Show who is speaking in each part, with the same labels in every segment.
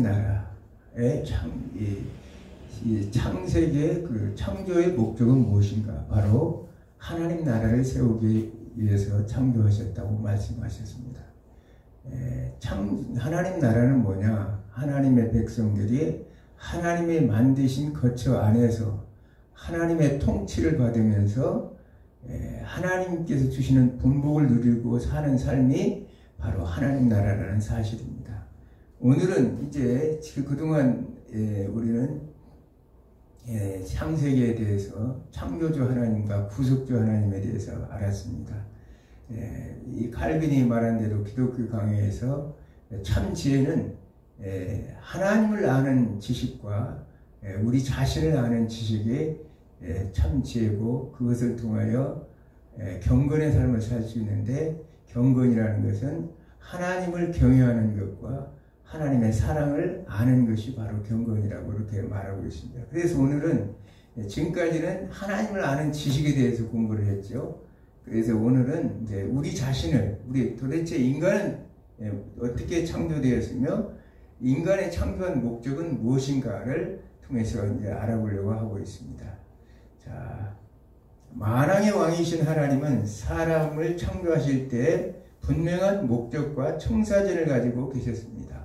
Speaker 1: 나라의 이 창세기의 그 창조의 목적은 무엇인가? 바로 하나님 나라를 세우기 위해서 창조하셨다고 말씀하셨습니다. 하나님 나라는 뭐냐? 하나님의 백성들이 하나님이 만드신 거처 안에서 하나님의 통치를 받으면서 하나님께서 주시는 분복을 누리고 사는 삶이 바로 하나님 나라라는 사실입니다. 오늘은 이제 그동안 우리는 창세기에 대해서 창조주 하나님과 구속주 하나님에 대해서 알았습니다. 이 칼빈이 말한 대로 기독교 강해에서 참 지혜는 하나님을 아는 지식과 우리 자신을 아는 지식이 참 지혜고, 그것을 통하여 경건의 삶을 살 수 있는데, 경건이라는 것은 하나님을 경외하는 것과 하나님의 사랑을 아는 것이 바로 경건이라고 이렇게 말하고 있습니다. 그래서 오늘은 지금까지는 하나님을 아는 지식에 대해서 공부를 했죠. 그래서 오늘은 이제 우리 자신을, 도대체 인간은 어떻게 창조되었으며 인간의 창조한 목적은 무엇인가를 통해서 이제 알아보려고 하고 있습니다. 자, 만왕의 왕이신 하나님은 사람을 창조하실 때 분명한 목적과 청사진을 가지고 계셨습니다.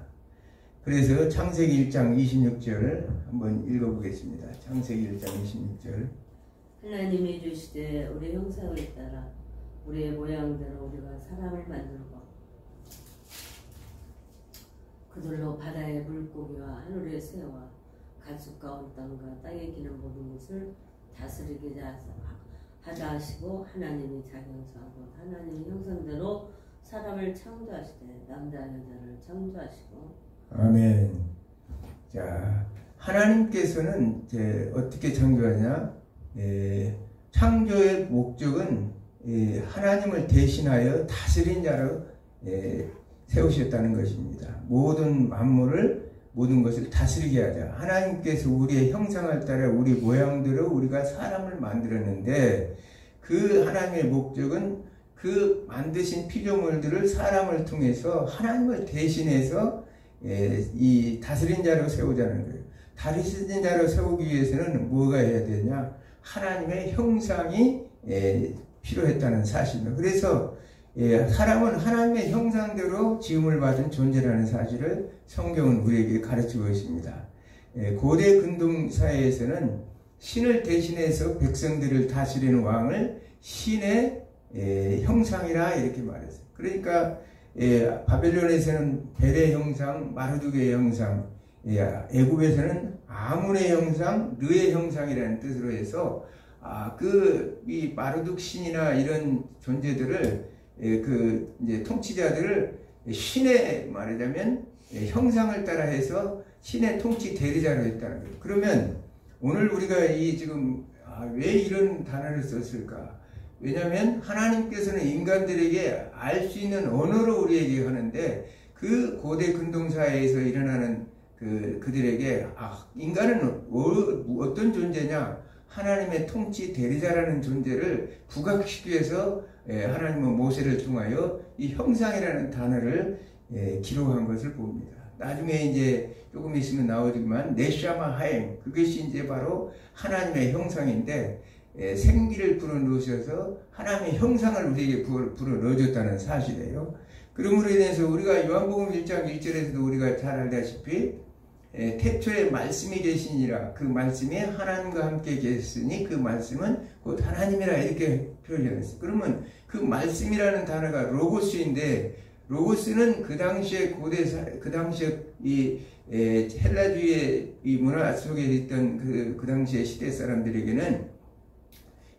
Speaker 1: 그래서 창세기 1장 26절을 한번 읽어보겠습니다. 창세기 1장 26절.
Speaker 2: 하나님이 주시되 우리 형상을 따라 우리의 모양대로 우리가 사람을 만들고 그들로 바다의 물고기와 하늘의 새와 가축과 온 땅과 땅에 기는 모든 것을 다스리게 하자 하시고, 하나님이 자기 형상하고 하나님의 형상대로 사람을 창조하시되 남자 여자를 창조하시고. 아멘.
Speaker 1: 자, 하나님께서는 이제 어떻게 창조하냐? 창조의 목적은 하나님을 대신하여 다스린 자로 세우셨다는 것입니다. 모든 만물을, 모든 것을 다스리게 하자. 하나님께서 우리의 형상을 따라 우리 모양대로 우리가 사람을 만들었는데, 그 하나님의 목적은 그 만드신 피조물들을 사람을 통해서 하나님을 대신해서 이 다스린 자로 세우자는 거예요. 다스린 자로 세우기 위해서는 뭐가 해야 되냐? 하나님의 형상이 필요했다는 사실입니다. 그래서 사람은 하나님의 형상대로 지음을 받은 존재라는 사실을 성경은 우리에게 가르치고 있습니다. 고대 근동사회에서는 신을 대신해서 백성들을 다스리는 왕을 신의 형상이라 이렇게 말했어요. 그러니까 바벨론에서는 벨의 형상, 마르둑의 형상, 애굽에서는 아문의 형상, 르의 형상이라는 뜻으로 해서 이 마르둑 신이나 이런 존재들을 이제 통치자들을 신의, 말하자면 형상을 따라 해서 신의 통치 대리자로 했다는 거예요. 그러면 오늘 우리가 왜 이런 단어를 썼을까? 왜냐하면 하나님께서는 인간들에게 알 수 있는 언어로 우리에게 하는데, 그 고대 근동사회에서 일어나는 그들에게 인간은 어떤 존재냐? 하나님의 통치 대리자라는 존재를 부각시키기 위해서 하나님은 모세를 통하여 이 형상이라는 단어를 기록한 것을 봅니다. 나중에 이제 조금 있으면 나오지만 네샤마 하임, 그것이 이제 바로 하나님의 형상인데, 생기를 불어넣으셔서 하나님의 형상을 우리에게 불어넣어줬다는 사실이에요. 그러므로 인해서 우리가 요한복음 1장 1절에서도 우리가 잘 알다시피 태초에 말씀이 계시니라, 그 말씀이 하나님과 함께 계셨으니 그 말씀은 곧 하나님이라 이렇게 표현했어요. 그러면 그 말씀이라는 단어가 로고스인데, 로고스는 그 당시에 그 당시에 이 헬라주의 이 문화 속에 있던 그 당시의 시대 사람들에게는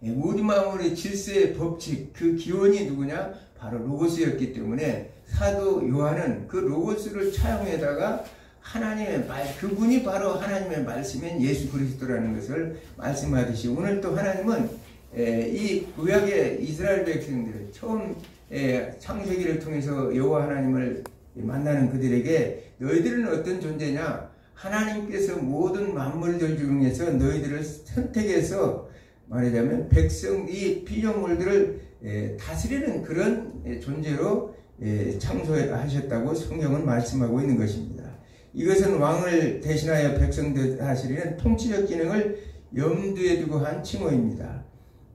Speaker 1: 모든 만물의 질서의 법칙, 그 기원이 누구냐? 바로 로고스였기 때문에 사도 요한은 그 로고스를 차용해다가 하나님의 그분이 바로 하나님의 말씀인 예수 그리스도라는 것을 말씀하듯이, 오늘 또 하나님은 이 구약의 이스라엘 백성들, 처음 창세기를 통해서 여호와 하나님을 만나는 그들에게 너희들은 어떤 존재냐? 하나님께서 모든 만물들 중에서 너희들을 선택해서 말하자면 이 피조물들을 다스리는 그런 존재로 창조하셨다고 성경은 말씀하고 있는 것입니다. 이것은 왕을 대신하여 백성들 하시려는 통치적 기능을 염두에 두고 한 칭호입니다.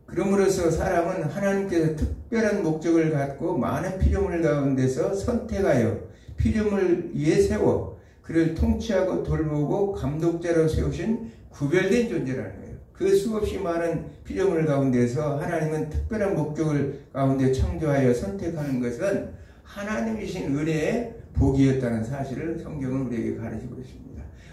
Speaker 1: 그러므로서 사람은 하나님께서 특별한 목적을 갖고 많은 피조물 가운데서 선택하여 피조물을 위해 세워 그를 통치하고 돌보고 감독자로 세우신 구별된 존재라는 거예요. 그 수없이 많은 피조물 가운데서 하나님은 특별한 목적을 가운데 창조하여 선택하는 것은 하나님이신 은혜의 복이었다는 사실을 성경은 우리에게 가르치고 있습니다.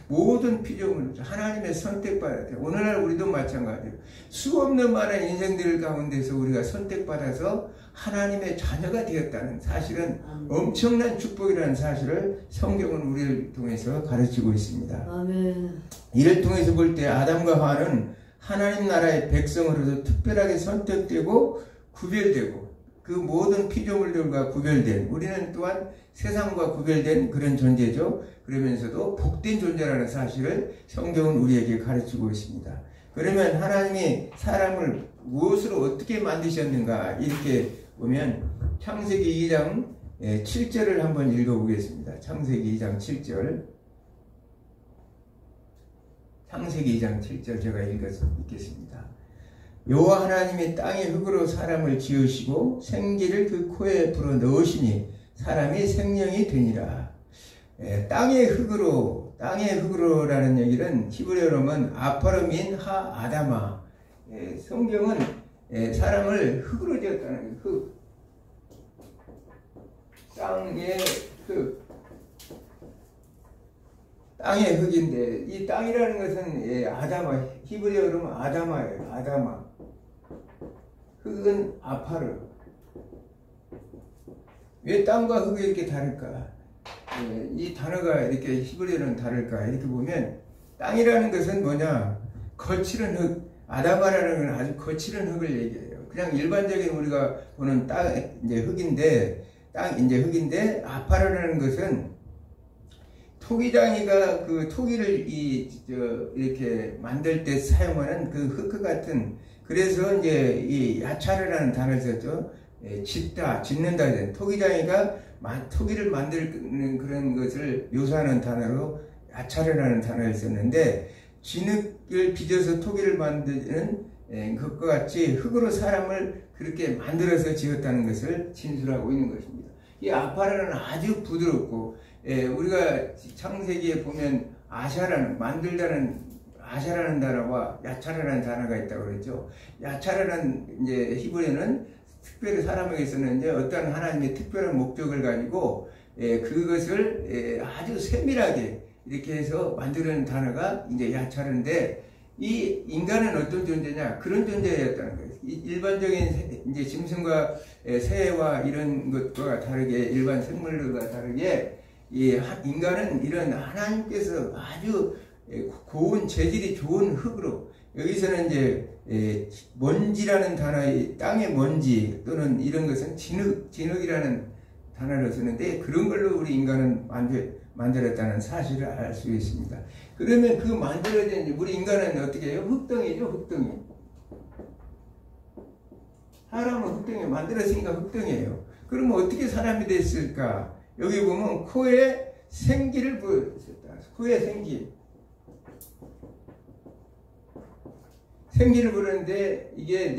Speaker 1: 모든 피조물 하나님의 선택받아야 돼요. 오늘날 우리도 마찬가지예요. 수없는 많은 인생들 가운데서 우리가 선택받아서 하나님의 자녀가 되었다는 사실은 엄청난 축복이라는 사실을 성경은 우리를 통해서 가르치고 있습니다.
Speaker 2: 아멘.
Speaker 1: 이를 통해서 볼 때 아담과 하와는 하나님 나라의 백성으로서 특별하게 선택되고 구별되고 그 모든 피조물들과 구별된, 우리는 또한 세상과 구별된 그런 존재죠. 그러면서도 복된 존재라는 사실을 성경은 우리에게 가르치고 있습니다. 그러면 하나님이 사람을 무엇으로 어떻게 만드셨는가 이렇게 보면 창세기 2장 7절을 한번 읽어보겠습니다. 창세기 2장 7절. 창세기 2장 7절 제가 읽겠습니다. 여호와 하나님이 땅의 흙으로 사람을 지으시고 생기를 그 코에 불어 넣으시니 사람이 생명이 되니라. 땅의 흙으로라는 얘기는 히브리어로 하면 아파르민 하 아다마. 성경은 사람을 흙으로 지었다는 거예요. 흙. 땅의 흙. 땅의 흙인데 이 땅이라는 것은 아다마, 히브리어로 하면 아다마예요. 아다마. 흙은 아파르. 왜 땅과 흙이 이렇게 다를까? 이 단어가 이렇게 히브리어는 다를까? 이렇게 보면 땅이라는 것은 뭐냐? 거칠은 흙. 아다마라는 건 아주 거칠은 흙을 얘기해요. 그냥 일반적인 우리가 보는 땅 이제 흙인데 아파르라는 것은 토기장이가 그 토기를 이렇게 만들 때 사용하는 그 흙 같은, 그래서 이제 이 야차르라는 단어를 썼죠. 짓는다. 토기장이가 토기를 만드는 그런 것을 묘사하는 단어로 야차르라는 단어를 썼는데, 진흙을 빚어서 토기를 만드는 것과 같이 흙으로 사람을 그렇게 만들어서 지었다는 것을 진술하고 있는 것입니다. 이 아파르는 아주 부드럽고, 우리가 창세기에 보면 만들다는 아샤라는 단어와 야차라는 단어가 있다고 그랬죠. 야차라는 이제 히브리어는 특별히 사람에게서는 이제 어떤 하나님의 특별한 목적을 가지고 그것을 아주 세밀하게 이렇게 해서 만드는 단어가 이제 야차르인데, 이 인간은 어떤 존재냐? 그런 존재였다는 거예요. 일반적인 이제 짐승과 새와 이런 것과 다르게, 일반 생물들과 다르게 이 인간은 이런 하나님께서 아주 고운 재질이 좋은 흙으로, 여기서는 이제 먼지라는 단어의 땅의 먼지 또는 이런 것은 진흙이라는 단어를 쓰는데, 그런 걸로 우리 인간은 만들었다는 사실을 알 수 있습니다. 그러면 그 만들어진 우리 인간은 어떻게 해요? 흙덩이죠, 흙덩이. 사람은 흙덩이 만들었으니까 흙덩이에요. 그러면 어떻게 사람이 됐을까? 여기 보면 코에 생기를 부었다. 코에 생기를 부르는데 이게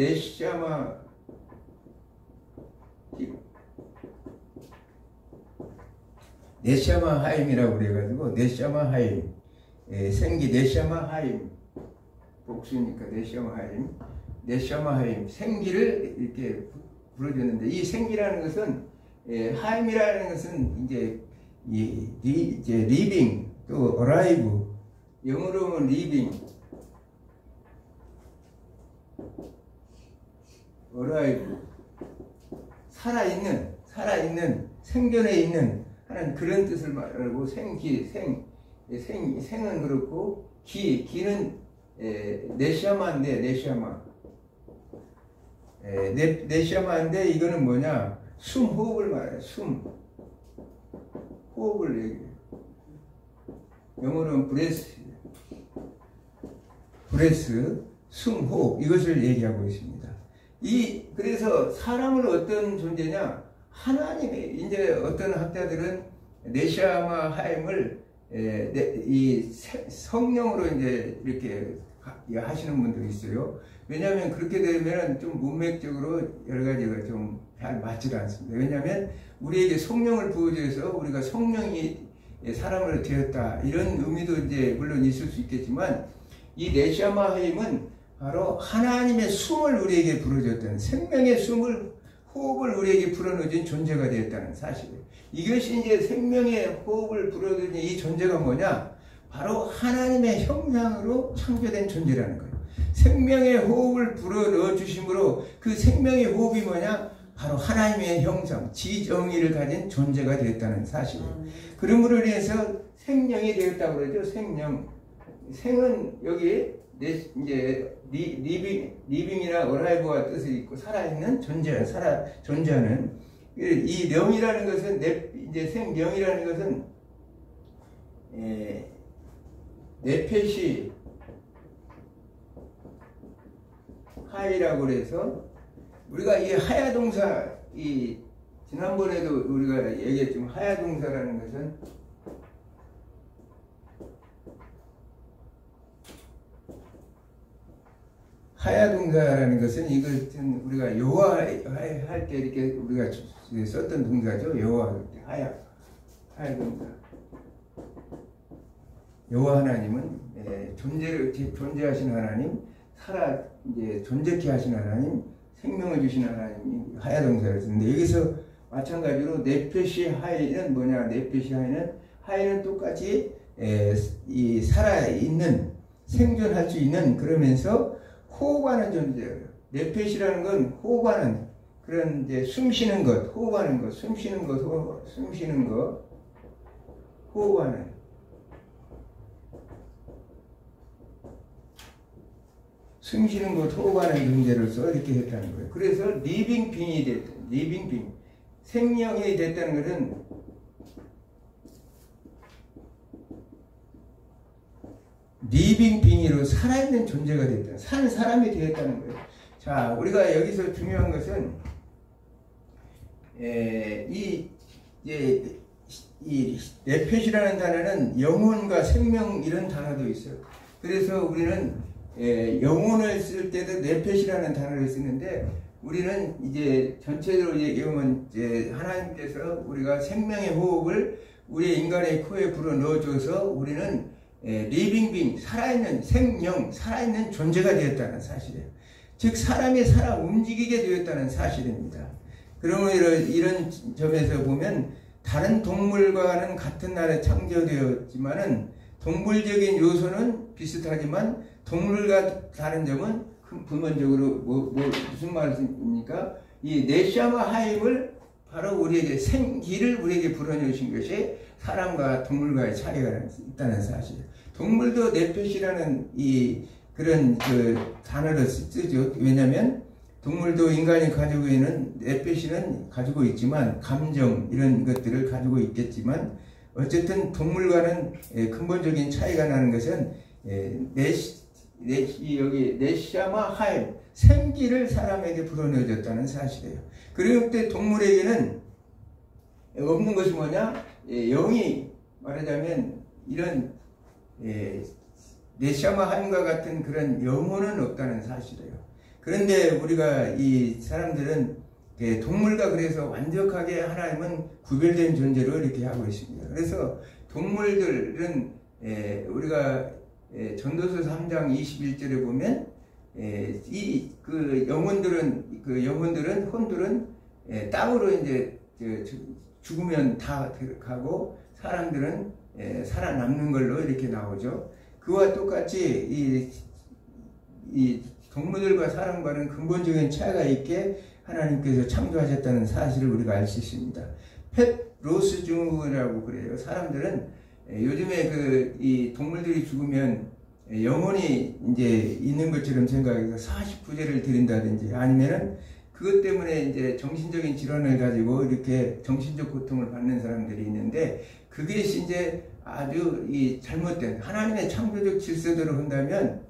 Speaker 1: 네샤마 하임이라고 그래가지고 네샤마 하임, 생기 네샤마 하임, 복수니까 네샤마 하임, 생기를 이렇게 불어줬는데, 이 생기라는 것은 하임이라는 것은 이제 리빙, 또 어라이브, 영어로 하면 리빙, 어라이브, 살아있는, 생존해 있는 하는 그런 뜻을 말하고, 생은 그렇고, 기는 네샤마인데, 네샤마인데 이거는 뭐냐? 호흡을 말해요. 호흡을 얘기해요. 영어로는 브레스, 호흡, 이것을 얘기하고 있습니다. 그래서 사람은 어떤 존재냐? 하나님의, 이제 어떤 학자들은 네샤마 하임을 이 성령으로 이제 이렇게 하시는 분도 있어요. 왜냐하면 그렇게 되면 좀 문맥적으로 여러 가지가 좀 잘 맞지 않습니다. 왜냐하면 우리에게 성령을 부어줘서 우리가 성령이 사람으로 되었다, 이런 의미도 이제 물론 있을 수 있겠지만, 이 네시아마 하임은 바로 하나님의 숨을 우리에게 불어줬다는, 생명의 숨을, 호흡을 우리에게 불어넣어준 존재가 되었다는 사실이에요. 이것이 이제 생명의 호흡을 불어넣은 이 존재가 뭐냐? 바로 하나님의 형상으로 창조된 존재라는 거예요. 생명의 호흡을 불어넣어 주심으로 그 생명의 호흡이 뭐냐? 바로 하나님의 형상, 지정의를 가진 존재가 되었다는 사실이에요. 그러므로 인해서 생명이 되었다고 그러죠. 생명. 생은 여기 이제 리빙이나 어라이브와 뜻이 있고, 살아있는 존재, 존재하는 이 명이라는 것은 이제 생명이라는 것은 네펫이 하이라고 그래서, 우리가 이 하야 동사, 이 지난번에도 우리가 얘기했지만 하야 동사라는 것은 하야 동사라는 것은 이것은 우리가 여호와할 때 이렇게 우리가 썼던 동사죠. 여호와할 때 하야 동사. 여호와 하나님은 존재하신 하나님, 이제 존재케 하신 하나님, 생명을 주신 하나님이 하야 동사를 쓰는데, 여기서 마찬가지로 네펫이 하이는 뭐냐? 네펫이 하이는 똑같이 이 살아있는, 생존할 수 있는, 그러면서 호흡하는 존재예요. 네펫이라는 건 호흡하는, 그런 이제 숨쉬는 것, 호흡하는 것, 숨쉬는 것, 호흡하는. 숨쉬는 것, 호흡하는 존재로서 이렇게 했다는 거예요. 그래서 리빙 빙이 됐다. 리빙 빙. 생명이 됐다는 것은 리빙 빙이로 살아있는 존재가 됐다. 산 사람이 되었다는 거예요. 자, 우리가 여기서 중요한 것은 이 네펫이라는 단어는 영혼과 생명, 이런 단어도 있어요. 그래서 우리는 영혼을 쓸 때도 네펫이라는 단어를 쓰는데, 우리는 이제 전체적으로 얘기하면 이제 하나님께서 우리가 생명의 호흡을 우리 인간의 코에 불어 넣어줘서 우리는 리빙, 살아있는 생명, 살아있는 존재가 되었다는 사실이에요. 즉 사람이 살아 움직이게 되었다는 사실입니다. 그러면 이런 점에서 보면 다른 동물과는 같은 날에 창조되었지만은 동물적인 요소는 비슷하지만 동물과 다른 점은 근본적으로 무슨 말씀입니까? 이 네시아마 하임을 바로 우리에게 생기를 우리에게 불어넣으신 것이 사람과 동물과의 차이가 있다는 사실. 동물도 네펫이라는 그런 단어를 쓰죠. 왜냐하면 동물도 인간이 가지고 있는 네펫은 가지고 있지만, 감정 이런 것들을 가지고 있겠지만, 어쨌든 동물과는 근본적인 차이가 나는 것은 여기 네시아마 하임, 생기를 사람에게 불어넣어줬다는 사실이에요. 그리고 그때 동물에게는 없는 것이 뭐냐? 영이, 말하자면 이런 네시아마 하임과 같은 그런 영혼은 없다는 사실이에요. 그런데 우리가 이 사람들은 동물과 그래서 완벽하게 하나님은 구별된 존재로 이렇게 하고 있습니다. 그래서 동물들은 우리가 전도서 3장 21절에 보면 혼들은 땅으로 이제 죽으면 다 가고, 사람들은 살아남는 걸로 이렇게 나오죠. 그와 똑같이 이 동물들과 사람과는 근본적인 차이가 있게 하나님께서 창조하셨다는 사실을 우리가 알 수 있습니다. 펫로스주라고 그래요. 사람들은 요즘에 이 동물들이 죽으면 영혼이 이제 있는 것처럼 생각해서 49제를 드린다든지, 아니면은 그것 때문에 이제 정신적인 질환을 가지고 이렇게 정신적 고통을 받는 사람들이 있는데, 그게 이제 아주 잘못된 하나님의 창조적 질서대로 한다면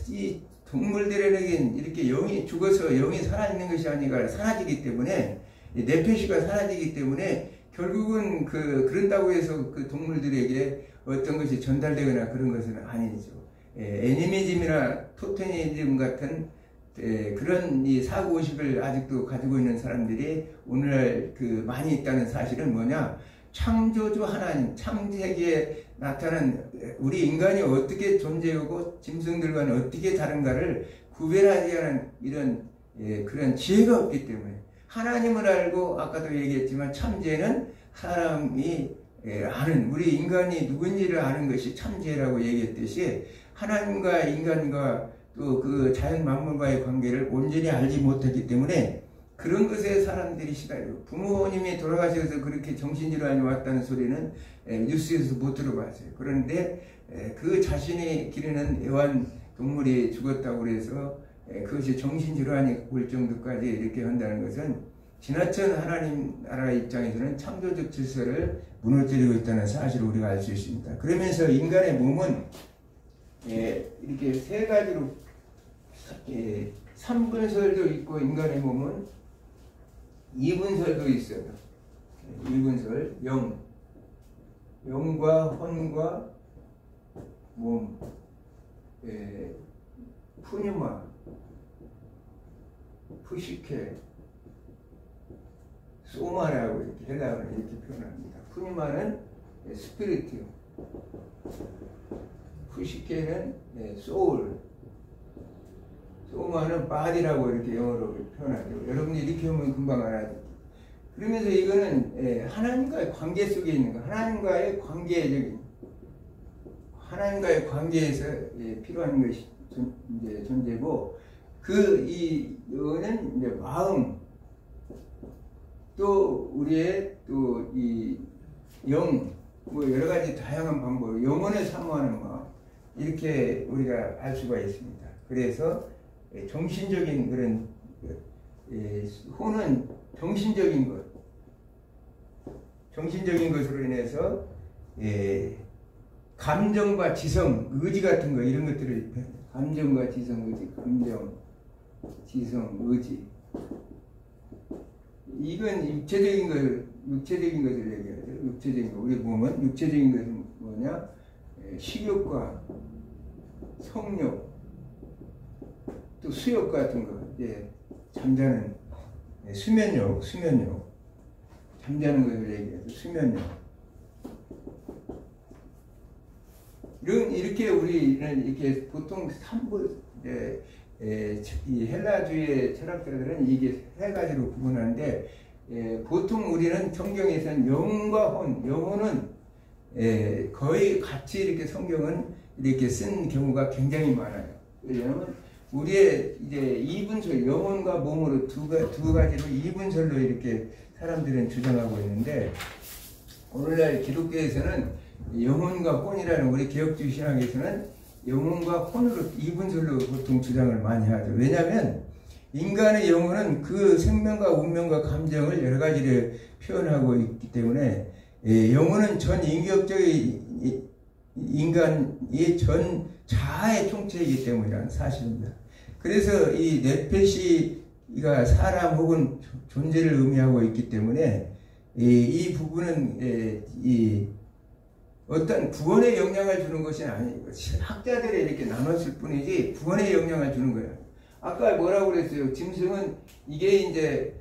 Speaker 1: 이 동물들에게는 이렇게 영이 죽어서 영이 살아있는 것이 아니라 사라지기 때문에, 네페시가 사라지기 때문에 결국은 그런다고 해서 그 동물들에게 어떤 것이 전달되거나 그런 것은 아니죠. 애니미즘이나 토테니즘 같은 그런 이 사고의식을 아직도 가지고 있는 사람들이 오늘날 많이 있다는 사실은 뭐냐? 창조주 하나님, 창세기에 나타난 우리 인간이 어떻게 존재하고 짐승들과는 어떻게 다른가를 구별하지 않은 이런 그런 지혜가 없기 때문에, 하나님을 알고 아까도 얘기했지만 참지혜는 사람이 아는, 우리 인간이 누군지를 아는 것이 참지혜라고 얘기했듯이 하나님과 인간과 또 그 자연 만물과의 관계를 온전히 알지 못했기 때문에 그런 것에 사람들이 시달리고, 부모님이 돌아가셔서 그렇게 정신질환이 왔다는 소리는 뉴스에서 못 들어봤어요. 그런데 그 자신이 기르는 애완동물이 죽었다고 그래서 그것이 정신질환이 올 정도까지 이렇게 한다는 것은 지나친 하나님 나라 입장에서는 창조적 질서를 무너뜨리고 있다는 사실을 우리가 알 수 있습니다. 그러면서 인간의 몸은 이렇게 세 가지로 3분설도 있고, 인간의 몸은 2분설도 있어요. 2분설, 영과 혼과 몸, 푸뉴마, 푸시케, 소마라고 이렇게 헬라어는 이렇게 표현합니다. 푸뉴마는 스피리트, 푸시케는 소울, 소마는 바디라고 이렇게 영어로 표현하죠. 여러분이 이렇게 하면 금방 알아요. 그러면서 이거는 하나님과의 관계 속에 있는 거, 하나님과의 관계에서 필요한 것이 이제 존재고, 이거는 이제 마음, 또 우리의 또 이 영, 뭐 여러 가지 다양한 방법, 영혼을 사모하는 마음, 이렇게 우리가 알 수가 있습니다. 그래서 정신적인 그런 혼은 정신적인 것으로 인해서 감정과 지성, 의지 같은 거, 이런 것들을 감정과 지성, 의지, 감정, 지성, 의지, 이건 육체적인 것을 얘기하죠. 육체적인 것, 우리 몸은 육체적인 것은 뭐냐? 식욕과 성욕, 또 수욕 같은 거, 잠자는 수면욕, 잠자는 것을 얘기해서 수면욕. 이렇게 우리는 이렇게 보통 이 헬라주의 철학자들은 이게 세 가지로 구분하는데, 보통 우리는 성경에서는 영과 혼, 영혼은 거의 같이 이렇게 성경은 이렇게 쓴 경우가 굉장히 많아요. 왜냐하면 우리의 이제 이분설, 영혼과 몸으로 두 가지로 이분설로 이렇게 사람들은 주장하고 있는데, 오늘날 기독교에서는 영혼과 혼이라는, 우리 개혁주의 신학에서는 영혼과 혼으로 이분설로 보통 주장을 많이 하죠. 왜냐하면 인간의 영혼은 그 생명과 운명과 감정을 여러 가지를 표현하고 있기 때문에, 영혼은 전 인격적인 인간의 전 자아의 총체이기 때문이라는 사실입니다. 그래서 이 네페시가 사람 혹은 존재를 의미하고 있기 때문에 이 부분은 어떤 구원의 영향을 주는 것이 아니고, 학자들이 이렇게 나눴을 뿐이지 구원의 영향을 주는 거예요. 아까 뭐라고 그랬어요? 짐승은 이게 이제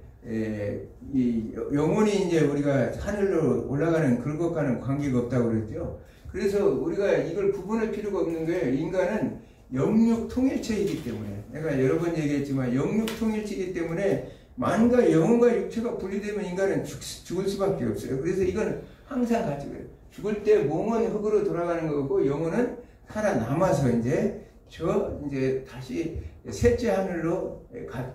Speaker 1: 이 영혼이 이제 우리가 하늘로 올라가는 그것과는 관계가 없다고 그랬죠. 그래서 우리가 이걸 구분할 필요가 없는 게, 인간은 영육 통일체이기 때문에, 내가 여러 번 얘기했지만 영육 통일체이기 때문에 만과 영혼과 육체가 분리되면 인간은 죽을 수밖에 없어요. 그래서 이건 항상 같이 그래요. 죽을 때 몸은 흙으로 돌아가는 거고, 영혼은 살아남아서 이제 다시 셋째 하늘로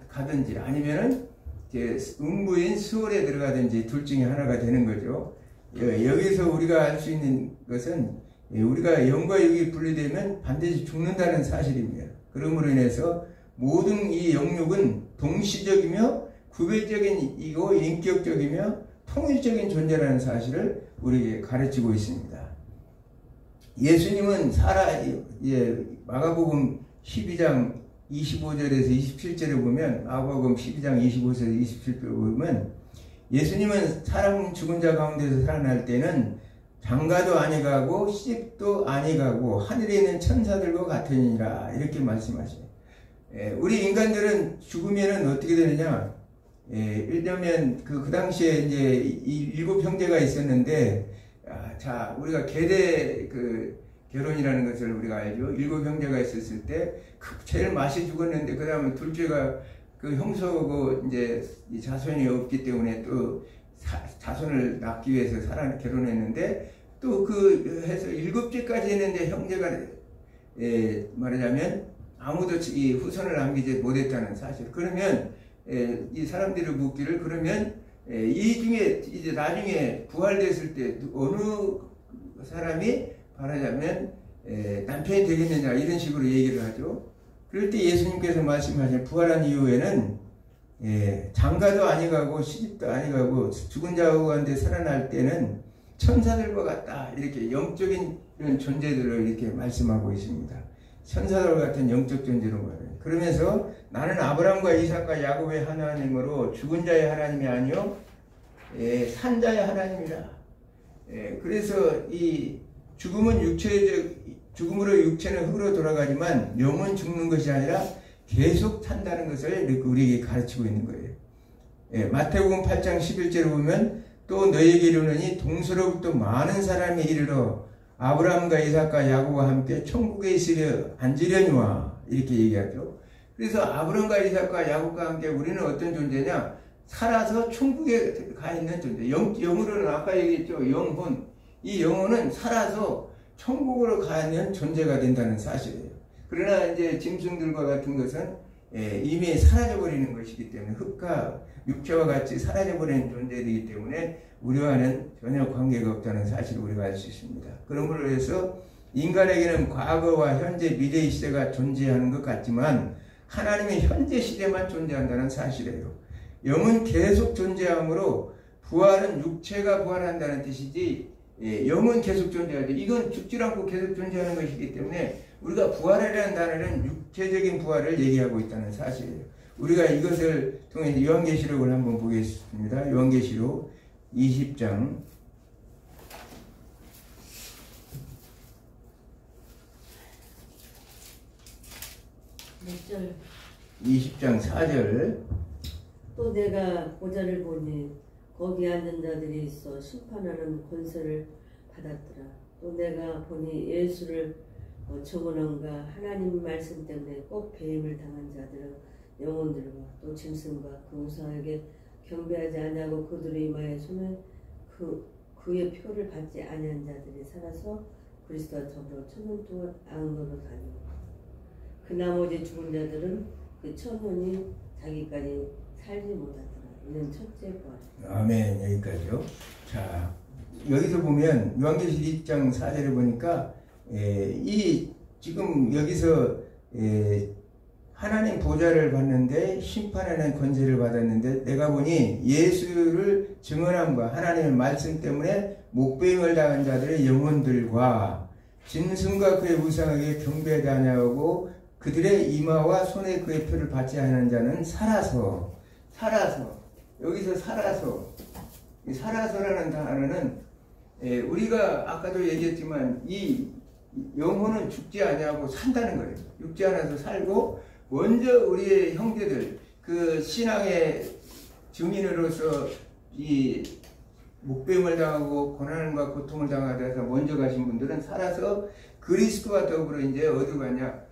Speaker 1: 가든지, 아니면은 이제 음부인 수월에 들어가든지, 둘 중에 하나가 되는 거죠. 여기서 우리가 알 수 있는 것은, 우리가 영과 육이 분리되면 반드시 죽는다는 사실입니다. 그러므로 인해서 모든 이 영육은 동시적이며 구별적이고 인격적이며 통일적인 존재라는 사실을 우리에게 가르치고 있습니다. 예수님은 마가복음 12장 25절에서 27절에 보면, 마가복음 12장 25절에서 27절에 보면 예수님은 사람 죽은 자 가운데서 살아날 때는 장가도 아니가고 시집도 아니가고 하늘에 있는 천사들과 같으니라 이렇게 말씀하셔요. 우리 인간들은 죽으면은 어떻게 되느냐? 일하면 그 당시에 이제 일곱 형제가 있었는데, 자 우리가 계대 결혼이라는 것을 우리가 알죠. 일곱 형제가 있었을 때 제일 맛이 죽었는데 그 다음에 둘째가 그 형수고 이제 자손이 없기 때문에 또 자손을 낳기 위해서 결혼했는데 또 해서 일곱째까지 했는데 형제가 말하자면 아무도 이 후손을 남기지 못했다는 사실. 그러면 이 사람들이 묻기를 그러면 이 중에 이제 나중에 부활됐을 때 어느 사람이 말하자면 남편이 되겠느냐 이런 식으로 얘기를 하죠. 그럴 때 예수님께서 말씀하신 부활한 이후에는 장가도 아니가고 시집도 아니가고 죽은 자 가운데 살아날 때는 천사들과 같다 이렇게 영적인 이런 존재들을 이렇게 말씀하고 있습니다. 천사들 같은 영적 존재로 말해요. 그러면서 나는 아브라함과 이삭과 야곱의 하나님으로 죽은 자의 하나님이 아니요 산자의 하나님이라. 그래서 이 죽음으로 육체는 흙으로 돌아가지만 영은 죽는 것이 아니라 계속 산다는 것을 우리에게 가르치고 있는 거예요. 마태복음 8장 11절을 보면 또 너희에게 이르노니 동서로부터 많은 사람이 이르러 아브라함과 이삭과 야곱과 함께 천국에 있으려 앉으려니와 이렇게 얘기하죠. 그래서 아브라함과 이삭과 야곱과 함께 우리는 어떤 존재냐? 살아서 천국에 가 있는 존재. 영으로는 아까 얘기했죠. 영혼. 이 영혼은 살아서 천국으로 가는 존재가 된다는 사실이에요. 그러나 이제 짐승들과 같은 것은 이미 사라져버리는 것이기 때문에 흙과 육체와 같이 사라져버리는 존재이기 때문에 우리와는 전혀 관계가 없다는 사실을 우리가 알 수 있습니다. 그러므로 해서 인간에게는 과거와 현재, 미래의 시대가 존재하는 것 같지만 하나님의 현재 시대만 존재한다는 사실이에요. 영은 계속 존재하므로 부활은 육체가 부활한다는 뜻이지 영은 계속 존재하죠. 이건 죽지 않고 계속 존재하는 것이기 때문에 우리가 부활이라는 단어는 육체적인 부활을 얘기하고 있다는 사실이에요. 우리가 이것을 통해 요한계시록을 한번 보겠습니다. 요한계시록 20장
Speaker 2: 몇 절?
Speaker 1: 20장 4절.
Speaker 2: 또 내가 보좌를 보니 거기 앉은 자들이 있어 심판하는 권세를 받았더라. 또 내가 보니 예수를 청원함과 하나님 말씀 때문에 꼭 배임을 당한 자들은 영혼들과 또 짐승과 그 우상에게 경배하지 아니하고 그들의 이마에 손에 그의 표를 받지 아니한 자들이 살아서 그리스도와 더불어 천년 동안 악노로 다니고 그 나머지 죽은 자들은 그 천년이 자기까지 살지 못하더라. 이는 첫째 부활.
Speaker 1: 아멘. 여기까지요. 자, 여기서 보면 요한계시록 1장 4절에 보니까 지금 여기서 하나님 보좌를 봤는데 심판하는 권세를 받았는데 내가 보니 예수를 증언함과 하나님의 말씀 때문에 목배임을 당한 자들의 영혼들과 짐승과 그의 우상에게 경배하지 아니하고 그들의 이마와 손에 그의 표를 받지 않은 자는 살아서 여기서 살아서라는 단어는 우리가 아까도 얘기했지만 이 영혼은 죽지 아니하고 산다는 거예요. 죽지 않아서 살고 먼저 우리의 형제들 그 신앙의 증인으로서 이 목배임을 당하고 고난과 고통을 당하셔서 먼저 가신 분들은 살아서 그리스도와 더불어 이제 어디 가냐?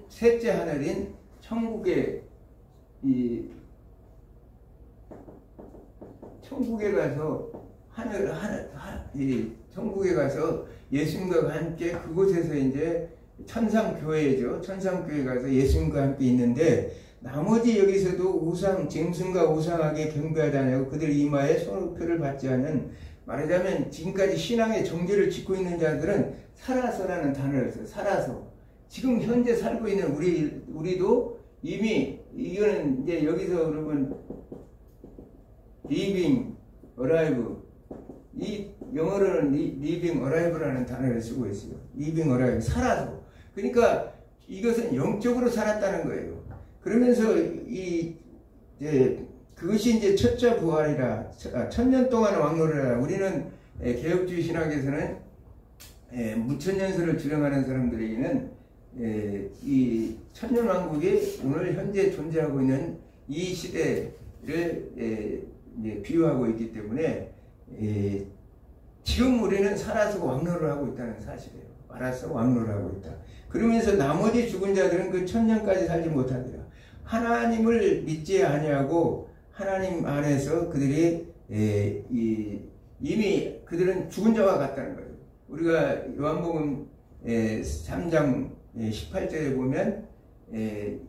Speaker 1: 셋째 하늘인 천국에 천국에 가서 천국에 가서 예수님과 함께 그곳에서 이제 천상교회죠. 천상교회 가서 예수님과 함께 있는데 나머지 여기서도 우상, 짐승과 우상하게 경배하지 않고 그들 이마에 손표를 받지 않은 말하자면 지금까지 신앙의 정죄를 짓고 있는 자들은 살아서라는 단어를 써요. 살아서. 지금 현재 살고 있는 우리도 이미 이거는 이제 여기서 여러분 living alive 이 영어로는 living alive라는 단어를 쓰고 있어요. living alive 그러니까 이것은 영적으로 살았다는 거예요. 그러면서 이 그것이 이제 첫째 부활이라, 천년 동안 왕노래라. 우리는 개혁주의 신학에서는 무천년설을 주장하는 사람들에게는 이 천년왕국이 오늘 현재 존재하고 있는 이 시대를 비유하고 있기 때문에 지금 우리는 살아서 왕노를 하고 있다는 사실이에요. 알아서 왕노를 하고 있다. 그러면서 나머지 죽은 자들은 그 천년까지 살지 못하리라. 하나님을 믿지 아니하고 하나님 안에서 그들이 이미 그들은 죽은 자와 같다는 거예요. 우리가 요한복음 3장 18절에 보면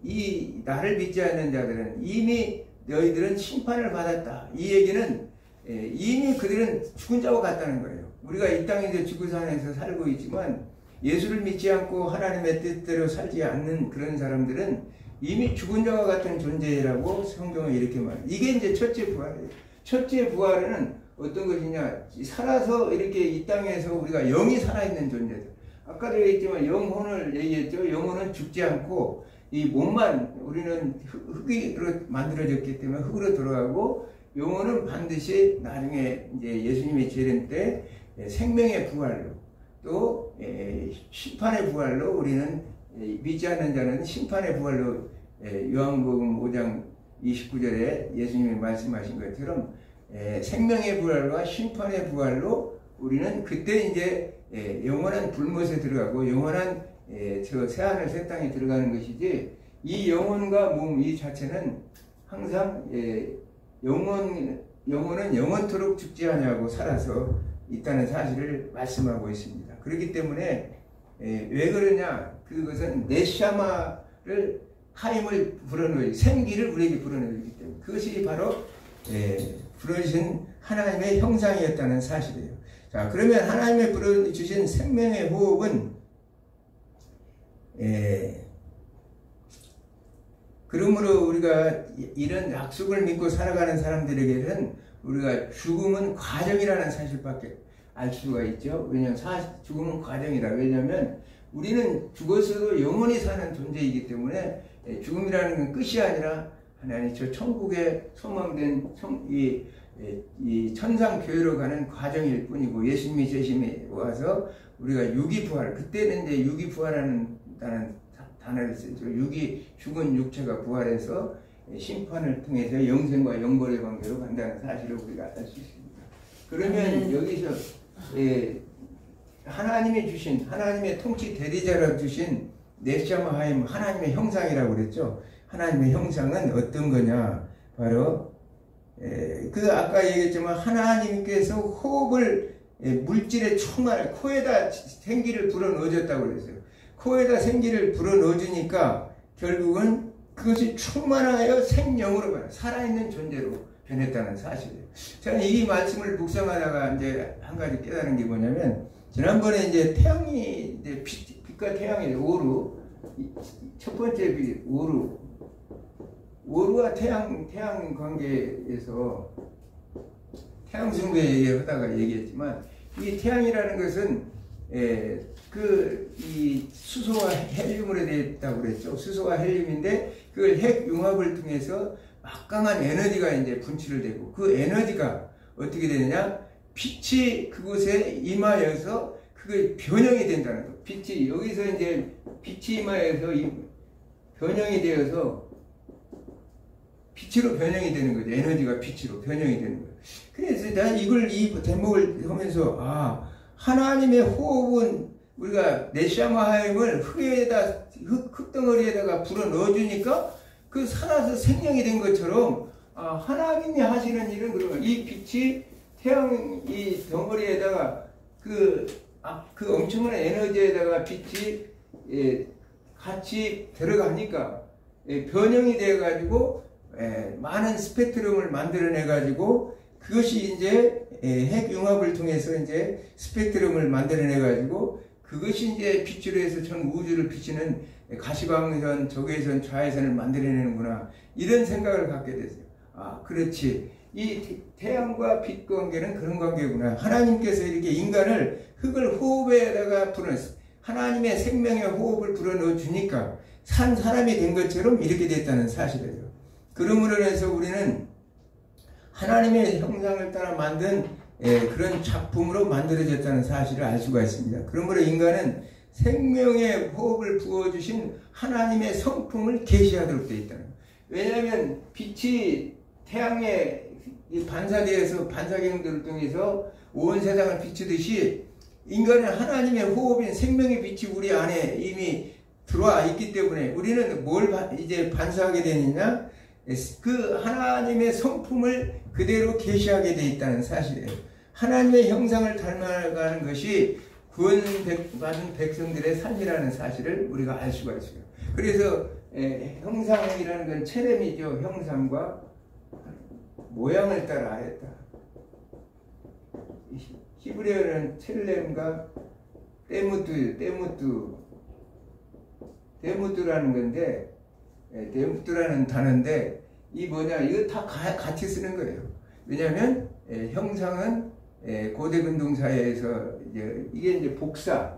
Speaker 1: 이 나를 믿지 않는 자들은 이미 너희들은 심판을 받았다. 이 얘기는 이미 그들은 죽은 자와 같다는 거예요. 우리가 이 땅에서 지구상에서 살고 있지만 예수를 믿지 않고 하나님의 뜻대로 살지 않는 그런 사람들은 이미 죽은 자와 같은 존재라고 성경은 이렇게 말해요. 이게 이제 첫째 부활이에요. 첫째 부활은 어떤 것이냐, 살아서 이렇게 이 땅에서 우리가 영이 살아있는 존재들. 아까도 얘기했지만 영혼을 얘기했죠. 영혼은 죽지 않고 이 몸만 우리는 흙으로 만들어졌기 때문에 흙으로 들어가고, 영혼은 반드시 나중에 이제 예수님의 재림 때 생명의 부활로 또 심판의 부활로, 우리는 믿지 않는 자는 심판의 부활로 요한복음 5장 29절에 예수님이 말씀하신 것처럼 생명의 부활과 심판의 부활로 우리는 그때 이제 영원한 불못에 들어가고 영원한 저 새하늘 새 땅에 들어가는 것이지, 이 영혼과 몸 이 자체는 항상 영혼은 영원토록 죽지 아니하고 살아서 있다는 사실을 말씀하고 있습니다. 그렇기 때문에 왜 그러냐, 그것은 네샤마를 하임을 불어넣기, 생기를 우리에게 불어넣기 때문에, 그것이 바로 불어주신 하나님의 형상이었다는 사실이에요. 자, 그러면 하나님의 불어주신 생명의 호흡은 그러므로 우리가 이런 약속을 믿고 살아가는 사람들에게는 우리가 죽음은 과정이라는 사실밖에 알 수가 있죠. 왜냐하면 죽음은 과정이라. 왜냐하면 우리는 죽어서도 영원히 사는 존재이기 때문에 죽음이라는 건 끝이 아니라 하나님 저 천국에 소망된 이 천상 교회로 가는 과정일 뿐이고, 예수님이 재심에 와서 우리가 유기부활, 그때는 이제 유기부활하는 단어를 쓰죠. 죽은 육체가 부활해서 심판을 통해서 영생과 영벌의 관계로 간다는 사실을 우리가 알 수 있습니다. 그러면 여기서 하나님이 주신, 하나님의 통치 대리자로 주신 네샤마 하임, 하나님의 형상이라고 그랬죠. 하나님의 형상은 어떤 거냐, 바로 아까 얘기했지만 하나님께서 호흡을 물질의 충만을, 코에다 생기를 불어넣어줬다고 그랬어요. 코에다 생기를 불어넣어주니까 결국은 그것이 충만하여 생명으로 살아있는 존재로 변했다는 사실이에요. 저는 이 말씀을 묵상하다가 이제 한 가지 깨달은 게 뭐냐면, 지난번에 이제 태양이, 이제 빛과 태양의 오루, 첫 번째 빛, 오루와 태양 관계에서 태양 숭배 얘기하다가 얘기했지만, 이 태양이라는 것은 이 수소와 헬륨으로 되어 있다고 그랬죠. 수소와 헬륨인데 그걸 핵 융합을 통해서 막강한 에너지가 이제 분출을 되고, 그 에너지가 어떻게 되느냐, 빛이 그곳에 임하여서 그게 변형이 된다는 거. 빛이 여기서 이제 빛이 임하여서 변형이 되어서 빛으로 변형이 되는 거죠. 에너지가 빛으로 변형이 되는 거예요. 그래서 난 이 대목을 보면서, 하나님의 호흡은 우리가 네샤마 하임을 흙덩어리에다가 불어 넣어주니까 그 살아서 생명이 된 것처럼, 하나님이 하시는 일은 그런, 이 빛이 태양 이 덩어리에다가 그 엄청난 에너지에다가 빛이 같이 들어가니까 변형이 되어가지고 많은 스펙트럼을 만들어내가지고, 그것이 이제 핵융합을 통해서 이제 스펙트럼을 만들어내가지고, 그것이 이제 빛으로 해서 전 우주를 비치는 가시방선, 적외선, 좌회선을 만들어내는구나, 이런 생각을 갖게 됐어요. 그렇지. 이 태양과 빛 관계는 그런 관계구나. 하나님께서 이렇게 인간을 흙을 호흡에다가 하나님의 생명의 호흡을 불어넣어 주니까 산 사람이 된 것처럼 이렇게 됐다는 사실이에요. 그러므로 해서 우리는 하나님의 형상을 따라 만든 그런 작품으로 만들어졌다는 사실을 알 수가 있습니다. 그러므로 인간은 생명의 호흡을 부어주신 하나님의 성품을 계시하도록 되어 있다는 거예요. 왜냐하면 빛이 태양에 반사되어서 반사경들을 통해서 온 세상을 비추듯이 인간은 하나님의 호흡인 생명의 빛이 우리 안에 이미 들어와 있기 때문에 우리는 뭘 이제 반사하게 되느냐? 그 하나님의 성품을 그대로 계시하게 되어 있다는 사실이에요. 하나님의 형상을 닮아가는 것이 구원받은 백성들의 삶이라는 사실을 우리가 알 수가 있어요. 그래서 형상이라는 건 체렘이죠. 형상과 모양을 따라 하였다. 히브리어는 첼렘과 데무드라는 건데, 데무드라는 단어인데, 이 뭐냐, 이거 다 같이 쓰는 거예요. 왜냐하면, 형상은 고대 근동사회에서 이게 이제 복사,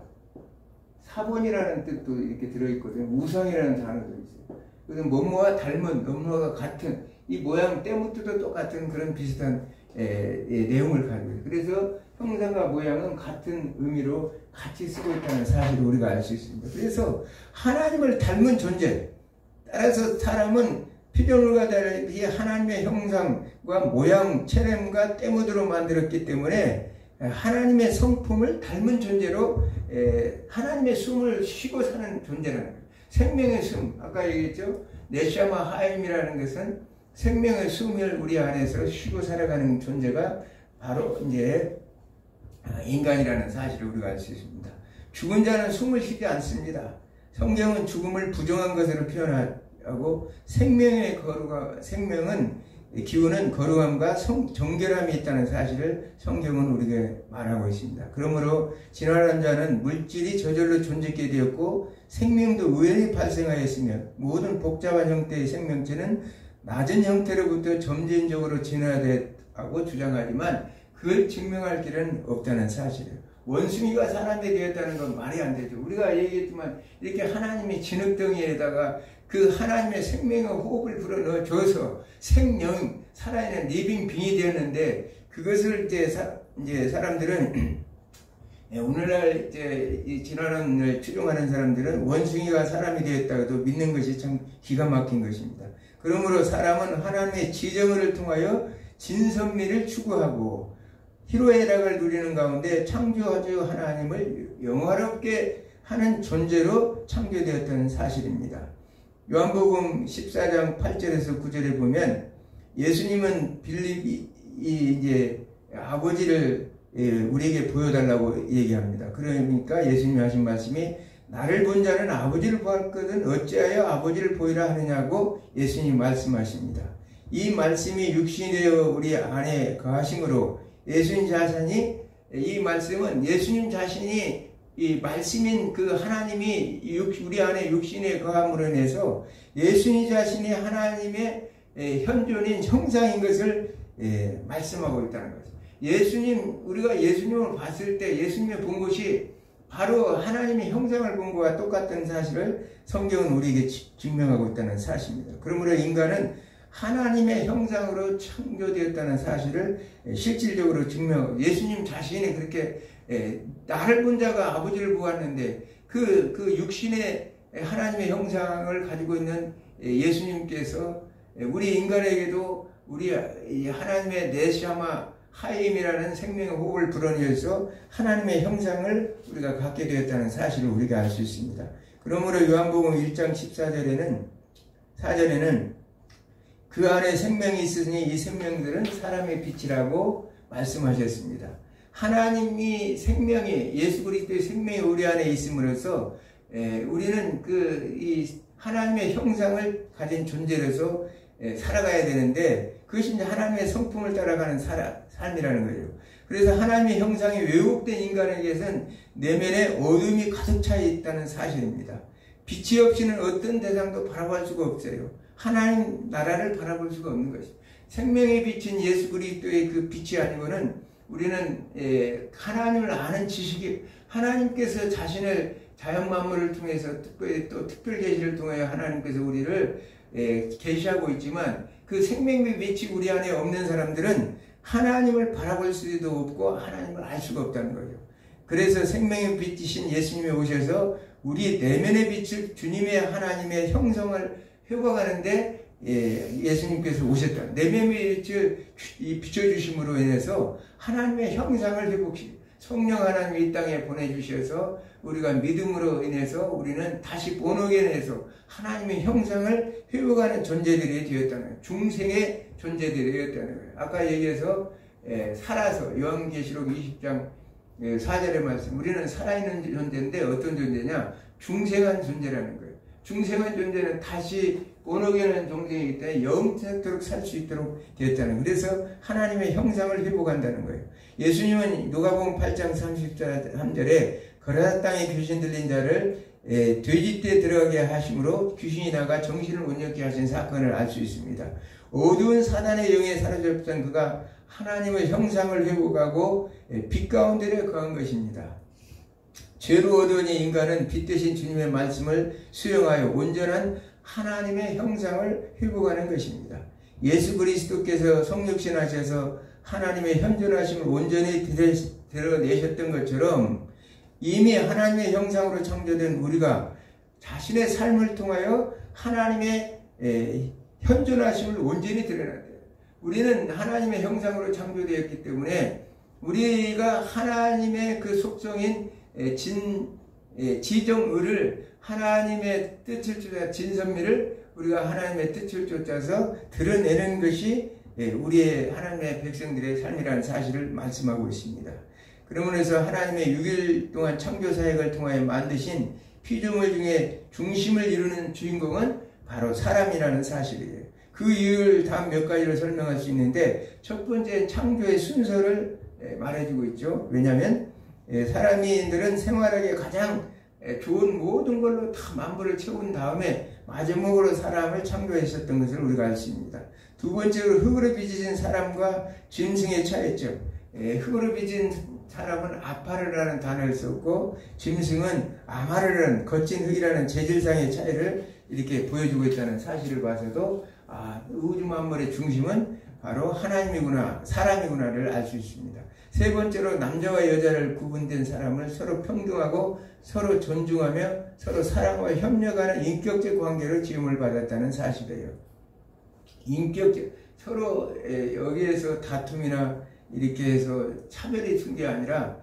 Speaker 1: 사본이라는 뜻도 이렇게 들어있거든요. 우상이라는 단어도 있어요. 그래서 뭐뭐와 닮은, 뭐뭐가 같은, 이 모양 때무트도 똑같은 그런 비슷한 내용을 가지고 있어요. 그래서 형상과 모양은 같은 의미로 같이 쓰고 있다는 사실을 우리가 알 수 있습니다. 그래서 하나님을 닮은 존재, 따라서 사람은 피조물과 달리 하나님의 형상과 모양, 체렘과 때무드로 만들었기 때문에 하나님의 성품을 닮은 존재로 하나님의 숨을 쉬고 사는 존재라는 거예요. 생명의 숨, 아까 얘기했죠? 네샤마 하임이라는 것은 생명의 숨을 우리 안에서 쉬고 살아가는 존재가 바로 이제 인간이라는 사실을 우리가 알 수 있습니다. 죽은 자는 숨을 쉬지 않습니다. 성경은 죽음을 부정한 것으로 표현하고 생명은 기운은 거룩함과 정결함이 있다는 사실을 성경은 우리에게 말하고 있습니다. 그러므로 진화한 자는 물질이 저절로 존재케 되었고 생명도 우연히 발생하였으며 모든 복잡한 형태의 생명체는 낮은 형태로부터 점진적으로 진화되었다고 주장하지만 그걸 증명할 길은 없다는 사실이에요. 원숭이가 사람이 되었다는 건 말이 안 되죠. 우리가 얘기했지만 이렇게 하나님이 진흙덩이에다가 그 하나님의 생명의 호흡을 불어넣어줘서 생명, 살아있는 리빙 빙이 되었는데 그것을 이제 사람들은 오늘날 이제 이 진화론을 추종하는 사람들은 원숭이가 사람이 되었다고도 믿는 것이 참 기가 막힌 것입니다. 그러므로 사람은 하나님의 지정을 통하여 진선미를 추구하고 희로애락을 누리는 가운데 창조주 하나님을 영화롭게 하는 존재로 창조되었다는 사실입니다. 요한복음 14장 8절에서 9절에 보면 예수님은 빌립이 이제 아버지를 우리에게 보여달라고 얘기합니다. 그러니까 예수님이 하신 말씀이 나를 본 자는 아버지를 보았거든 어찌하여 아버지를 보이라 하느냐고 예수님이 말씀하십니다. 이 말씀이 육신이 되어 우리 안에 거하심으로 예수님 자신이 이 말씀은 예수님 자신이 이 말씀인 그 하나님이 우리 안에 육신에 거함으로 인해서 예수님 자신이 하나님의 현존인 형상인 것을 말씀하고 있다는 거죠. 우리가 예수님을 봤을 때 예수님을 본 것이 바로 하나님의 형상을 본 것과 똑같은 사실을 성경은 우리에게 증명하고 있다는 사실입니다. 그러므로 인간은 하나님의 형상으로 창조되었다는 사실을 실질적으로 증명하고 예수님 자신이 그렇게 나를 본 자가 아버지를 보았는데 그 육신의 하나님의 형상을 가지고 있는 예수님께서 우리 인간에게도 우리 하나님의 네샤마 하임이라는 생명의 호흡을 불어넣어서 하나님의 형상을 우리가 갖게 되었다는 사실을 우리가 알 수 있습니다. 그러므로 요한복음 1장 4절에는 그 안에 생명이 있으니 이 생명들은 사람의 빛이라고 말씀하셨습니다. 하나님이 생명이 예수 그리스도의 생명이 우리 안에 있음으로써 우리는 이 하나님의 형상을 가진 존재로서 살아가야 되는데 그것이 이제 하나님의 성품을 따라가는 삶이라는 거예요. 그래서 하나님의 형상이 왜곡된 인간에게서는 내면에 어둠이 가득 차 있다는 사실입니다. 빛이 없이는 어떤 대상도 바라볼 수가 없어요. 하나님 나라를 바라볼 수가 없는 것입니다. 생명의 빛인 예수 그리스도의 그 빛이 아니고는 우리는 하나님을 아는 지식이 하나님께서 자신을 자연 만물을 통해서 특별히 또 특별 계시를 통하여 하나님께서 우리를 계시하고 있지만 그 생명의 빛이 우리 안에 없는 사람들은 하나님을 바라볼 수도 없고 하나님을 알 수가 없다는 거죠. 그래서 생명의 빛이신 예수님이 오셔서 우리 내면의 빛을 주님의 하나님의 형성을 회복하는데 예수님께서 오셨다. 내면의 빛을 비춰주심으로 인해서 하나님의 형상을 회복시키고 성령 하나님이 이 땅에 보내주셔서 우리가 믿음으로 인해서 우리는 다시 본어게인해서 하나님의 형상을 회복하는 존재들이 되었다는 거예요. 중생의 존재들이 되었다는 거예요. 아까 얘기해서 살아서 요한계시록 20장 4절의 말씀, 우리는 살아있는 존재인데 어떤 존재냐? 중생한 존재라는 거예요. 중생한 존재는 다시 본어게는 존재이기 때문에 영원토록 살 수 있도록 되었다는 거예요. 그래서 하나님의 형상을 회복한다는 거예요. 예수님은 누가복음 8장 33절에 거라사 땅에 귀신 들린 자를 돼지떼에 들어가게 하심으로 귀신이 나가 정신을 온전케 하신 사건을 알 수 있습니다. 어두운 사단의 영에 사로잡혔던 그가 하나님의 형상을 회복하고 빛 가운데 거한 것입니다. 죄로 어두운 인간은 빛 대신 주님의 말씀을 수용하여 온전한 하나님의 형상을 회복하는 것입니다. 예수 그리스도께서 성육신하셔서 하나님의 현존하심을 온전히 드러내셨던 것처럼 이미 하나님의 형상으로 창조된 우리가 자신의 삶을 통하여 하나님의 현존하심을 온전히 드러내야 돼요. 우리는 하나님의 형상으로 창조되었기 때문에 우리가 하나님의 그 속성인 지정의를 하나님의 뜻을 쫓아 진선미를 우리가 하나님의 뜻을 쫓아서 드러내는 것이 우리의 하나님의 백성들의 삶이라는 사실을 말씀하고 있습니다. 그러므로 해서 하나님의 6일 동안 창조 사역을 통하여 만드신 피조물 중에 중심을 이루는 주인공은 바로 사람이라는 사실이에요. 그 이유를 다음 몇 가지로 설명할 수 있는데, 첫 번째는 창조의 순서를 말해주고 있죠. 왜냐하면 사람들은 생활하기에 가장 좋은 모든 걸로 다 만물을 채운 다음에 마지막으로 사람을 창조했었던 것을 우리가 알 수 있습니다. 두 번째로 흙으로 빚어진 사람과 짐승의 차이점. 흙으로 빚은 사람은 아파르라는 단어를 썼고 짐승은 아마르라는 거친 흙이라는 재질상의 차이를 이렇게 보여주고 있다는 사실을 봐서도 우주 만물의 중심은 바로 하나님이구나, 사람이구나를 알 수 있습니다. 세 번째로 남자와 여자를 구분된 사람을 서로 평등하고 서로 존중하며 서로 사랑과 협력하는 인격적 관계로 지음을 받았다는 사실이에요. 인격적, 서로 여기에서 다툼이나 이렇게 해서 차별이 준 게 아니라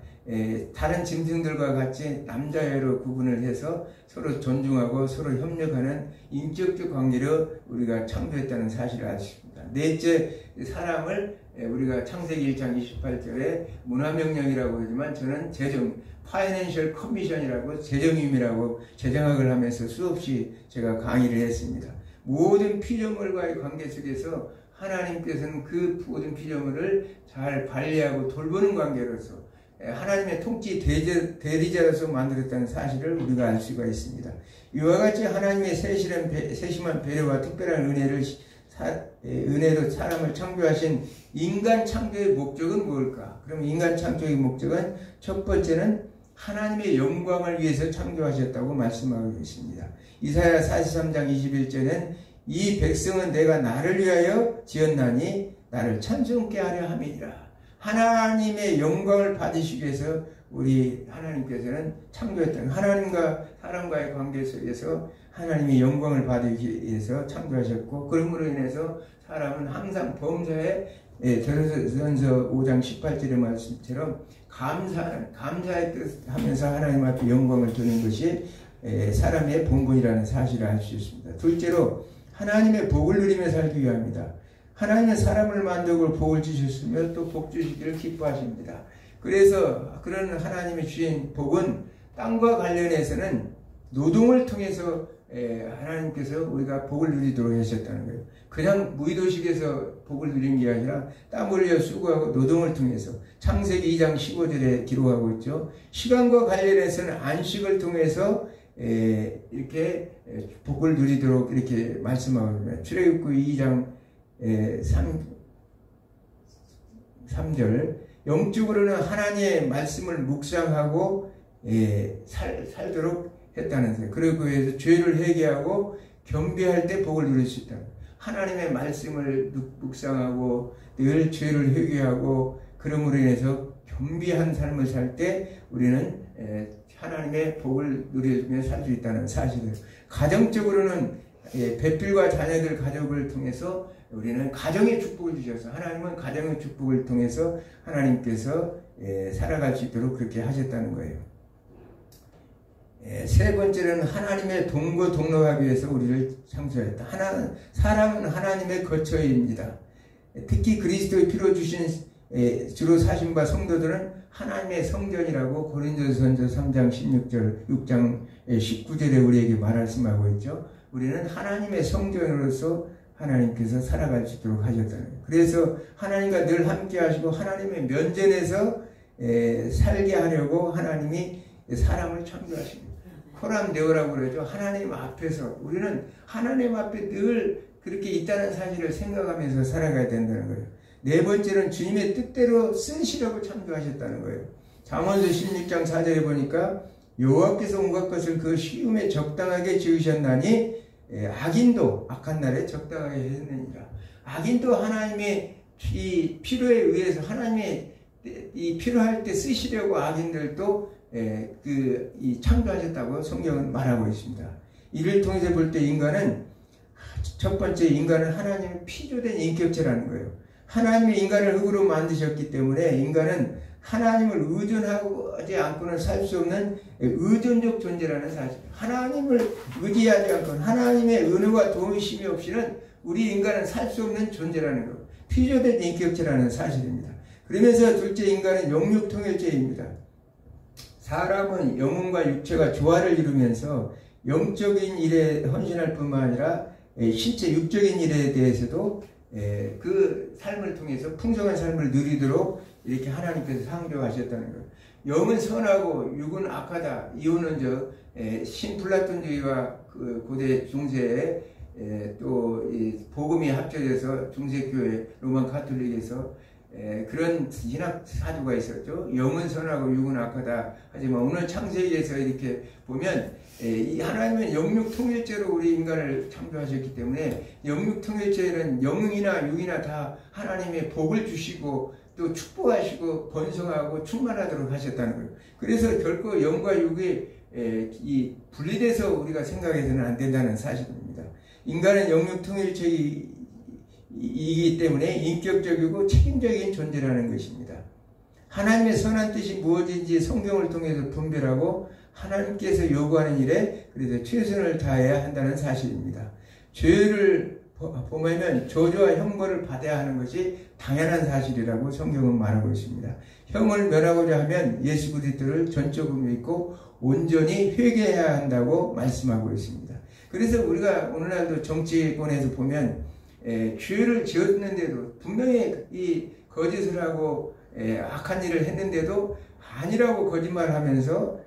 Speaker 1: 다른 짐승들과 같이 남자여로 구분을 해서 서로 존중하고 서로 협력하는 인격적 관계로 우리가 창조했다는 사실을 알 수 있습니다. 넷째, 사람을 우리가 창세기 1장 28절에 문화명령이라고 하지만 저는 파이낸셜 커미션이라고 재정임이라고 재정학을 하면서 수없이 제가 강의를 했습니다. 모든 피조물과의 관계 속에서 하나님께서는 그 모든 피조물을 잘 관리하고 돌보는 관계로서 하나님의 통치 대리자로서 만들었다는 사실을 우리가 알 수가 있습니다. 이와 같이 하나님의 세심한 배려와 특별한 은혜로 사람을 창조하신 인간 창조의 목적은 무엇일까? 그럼 인간 창조의 목적은 첫 번째는 하나님의 영광을 위해서 창조하셨다고 말씀하고 있습니다. 이사야 43장 21절에는 이 백성은 내가 나를 위하여 지었나니 나를 찬송케 하려 함이니라. 하나님의 영광을 받으시기 위해서 우리 하나님께서는 창조했던 하나님과 사람과의 관계 속에서 하나님의 영광을 받기 위해서 창조하셨고, 그러므로 인해서 사람은 항상 범사에 전서 5장 18절의 말씀처럼 감사의 뜻 하면서 하나님 앞에 영광을 두는 것이 사람의 본분이라는 사실을 알 수 있습니다. 둘째로 하나님의 복을 누리며 살기 위함이다. 하나님은 사람을 만들고 복을 주셨으며 또 복 주시기를 기뻐하십니다. 그래서 그런 하나님이 주신 복은 땅과 관련해서는 노동을 통해서 하나님께서 우리가 복을 누리도록 하셨다는 거예요. 그냥 무의도식에서 복을 누린 게 아니라 땀 흘려 수고하고 노동을 통해서 창세기 2장 15절에 기록하고 있죠. 시간과 관련해서는 안식을 통해서 이렇게 복을 누리도록 이렇게 말씀하고 있습니다. 출애굽기 2장 3절 영적으로는 하나님의 말씀을 묵상하고 살도록 했다는 거예요. 그리고 해서 죄를 회개하고 겸비할 때 복을 누릴 수 있다. 하나님의 말씀을 묵상하고 늘 죄를 회개하고 그러므로 인해서 겸비한 삶을 살 때 우리는 하나님의 복을 누리며 살 수 있다는 사실을. 가정적으로는 배필과 자녀들 가족을 통해서 우리는 가정의 축복을 주셔서 하나님은 가정의 축복을 통해서 하나님께서 살아갈 수 있도록 그렇게 하셨다는 거예요. 세 번째는 하나님의 동거동락하기 위해서 우리를 창조했다. 사람은 하나님의 거처입니다. 특히 그리스도의 피로 주신 주로 사신 바 성도들은 하나님의 성전이라고 고린도전서 3장 16절 6장 19절에 우리에게 말씀하고 있죠. 우리는 하나님의 성전으로서 하나님께서 살아갈 수 있도록 하셨다는 거예요. 그래서 하나님과 늘 함께 하시고 하나님의 면전에서 살게 하려고 하나님이 사람을 창조하십니다. 코람 네오라고 그러죠. 하나님 앞에서 우리는 하나님 앞에 늘 그렇게 있다는 사실을 생각하면서 살아가야 된다는 거예요. 네 번째는 주님의 뜻대로 쓰시려고 창조하셨다는 거예요. 잠언서 16장 4절에 보니까 여호와께서 온갖 것을 그 시음에 적당하게 지으셨나니 악인도 악한 날에 적당하게 했느니라. 악인도 하나님의 이 필요에 의해서 하나님의 이 필요할 때 쓰시려고 악인들도 이 창조하셨다고 성경은 말하고 있습니다. 이를 통해서 볼 때 인간은 첫 번째 인간은 하나님의 피조된 인격체라는 거예요. 하나님이 인간을 흙으로 만드셨기 때문에 인간은 하나님을 의존하지 않고는 살 수 없는 의존적 존재라는 사실. 하나님을 의지하지 않고는 하나님의 은혜와 도우심이 없이는 우리 인간은 살 수 없는 존재라는 것. 피조된 인격체라는 사실입니다. 그러면서 둘째 인간은 영육통일체입니다. 사람은 영혼과 육체가 조화를 이루면서 영적인 일에 헌신할 뿐만 아니라 실제 육적인 일에 대해서도 그 삶을 통해서 풍성한 삶을 누리도록 이렇게 하나님께서 창조하셨다는 거예요. 영은 선하고 육은 악하다. 이유는 신플라톤주의와 그 고대 중세에 또 복음이 합쳐져서 중세교회 로만 가톨릭에서 그런 신학 사조가 있었죠. 영은 선하고 육은 악하다. 하지만 오늘 창세기에서 이렇게 보면 이 하나님은 영육통일체로 우리 인간을 창조하셨기 때문에 영육통일체는 영이나 육이나 다 하나님의 복을 주시고 또 축복하시고 번성하고 충만하도록 하셨다는 거예요. 그래서 결코 영과 육이 분리돼서 우리가 생각해서는 안 된다는 사실입니다. 인간은 영육통일체이기 때문에 인격적이고 책임적인 존재라는 것입니다. 하나님의 선한 뜻이 무엇인지 성경을 통해서 분별하고 하나님께서 요구하는 일에 그래서 최선을 다해야 한다는 사실입니다. 죄를 범하면 저주와 형벌을 받아야 하는 것이 당연한 사실이라고 성경은 말하고 있습니다. 형을 면하고자 하면 예수 그리스도를 전적으로 믿고 온전히 회개해야 한다고 말씀하고 있습니다. 그래서 우리가 오늘날도 정치권에서 보면 죄를 지었는데도 분명히 이 거짓을 하고 악한 일을 했는데도 아니라고 거짓말하면서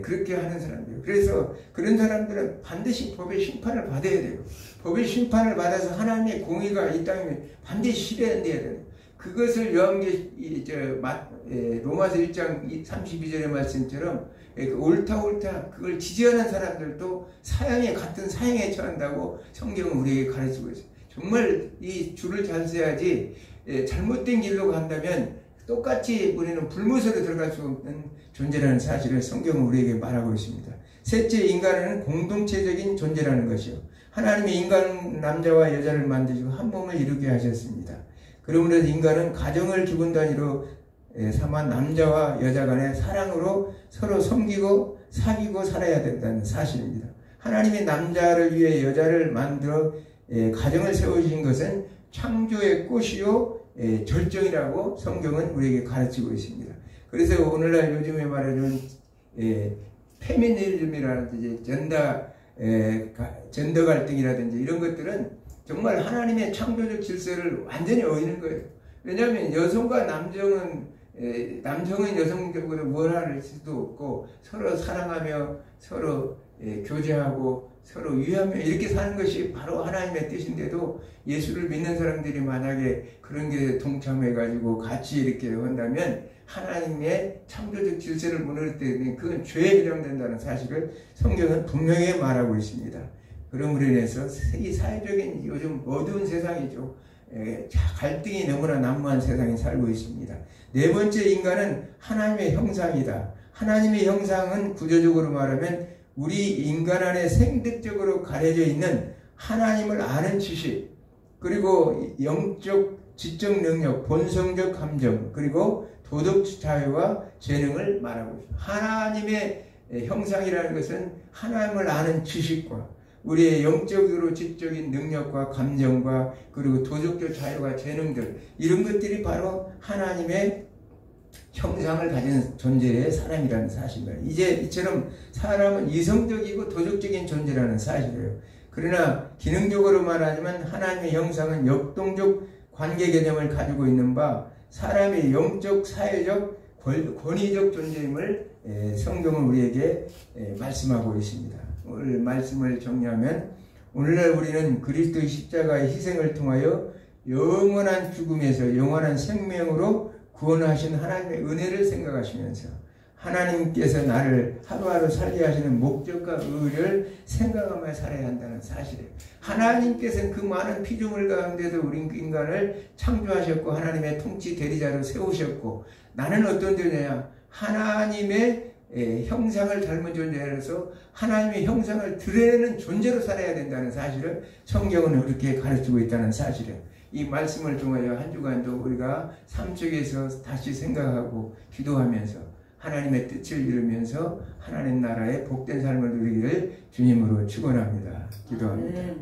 Speaker 1: 그렇게 하는 사람들. 그래서 그런 사람들은 반드시 법의 심판을 받아야 돼요. 법의 심판을 받아서 하나님의 공의가 이 땅에 반드시 실현돼야 돼요. 그것을 로마서 1장 32절의 말씀처럼 옳다 그걸 지지하는 사람들도 같은 사형에 처한다고 성경은 우리에게 가르치고 있어요. 정말 이 줄을 잘 서야지 잘못된 길로 간다면 똑같이 우리는 불못으로 들어갈 수 없는 존재라는 사실을 성경은 우리에게 말하고 있습니다. 셋째, 인간은 공동체적인 존재라는 것이요. 하나님이 인간 남자와 여자를 만드시고 한 몸을 이루게 하셨습니다. 그러므로 인간은 가정을 기본 단위로 삼아 남자와 여자 간의 사랑으로 서로 섬기고 사귀고 살아야 된다는 사실입니다. 하나님이 남자를 위해 여자를 만들어 가정을 세우신 것은 창조의 꽃이요 절정이라고 성경은 우리에게 가르치고 있습니다. 그래서 오늘날 요즘에 말하는 페미니즘이라든지 젠더 갈등이라든지 이런 것들은 정말 하나님의 창조적 질서를 완전히 어기는 거예요. 왜냐하면 여성과 남성은 여성적으로 뭘 할 수도 없고 서로 사랑하며 서로 교제하고 서로 위하며 이렇게 사는 것이 바로 하나님의 뜻인데도 예수를 믿는 사람들이 만약에 그런 게 동참해가지고 같이 이렇게 한다면 하나님의 창조적 질서를 무너뜨릴 때 그건 죄에 해당된다는 사실을 성경은 분명히 말하고 있습니다. 그럼으로 인해서 이 사회적인 요즘 어두운 세상이죠. 갈등이 너무나 난무한 세상에 살고 있습니다. 네 번째, 인간은 하나님의 형상이다. 하나님의 형상은 구조적으로 말하면 우리 인간 안에 생득적으로 가려져 있는 하나님을 아는 지식, 그리고 영적 지적 능력, 본성적 감정, 그리고 도덕 자유와 재능을 말하고 있습니다. 하나님의 형상이라는 것은 하나님을 아는 지식과 우리의 영적으로 지적인 능력과 감정과 그리고 도덕적 자유와 재능들, 이런 것들이 바로 하나님의 형상을 가진 존재의 사람이라는 사실입니다. 이제 이처럼 사람은 이성적이고 도덕적인 존재라는 사실이에요. 그러나 기능적으로 말하자면 하나님의 형상은 역동적 관계 개념을 가지고 있는 바 사람의 영적, 사회적, 권위적 존재임을 성경은 우리에게 말씀하고 있습니다. 오늘 말씀을 정리하면 오늘날 우리는 그리스도의 십자가의 희생을 통하여 영원한 죽음에서 영원한 생명으로 구원하신 하나님의 은혜를 생각하시면서 하나님께서 나를 하루하루 살게 하시는 목적과 의를 생각하며 살아야 한다는 사실이에요. 하나님께서는 그 많은 피조물 가운데도 우리 인간을 창조하셨고 하나님의 통치 대리자로 세우셨고 나는 어떤 존재냐? 하나님의 형상을 닮은 존재라서 하나님의 형상을 드러내는 존재로 살아야 된다는 사실을 성경은 그렇게 가르치고 있다는 사실이에요. 이 말씀을 통하여 한 주간도 우리가 삶 속에서 다시 생각하고 기도하면서 하나님의 뜻을 이루면서 하나님 나라의 복된 삶을 누리기를 주님으로 축원합니다. 기도합니다.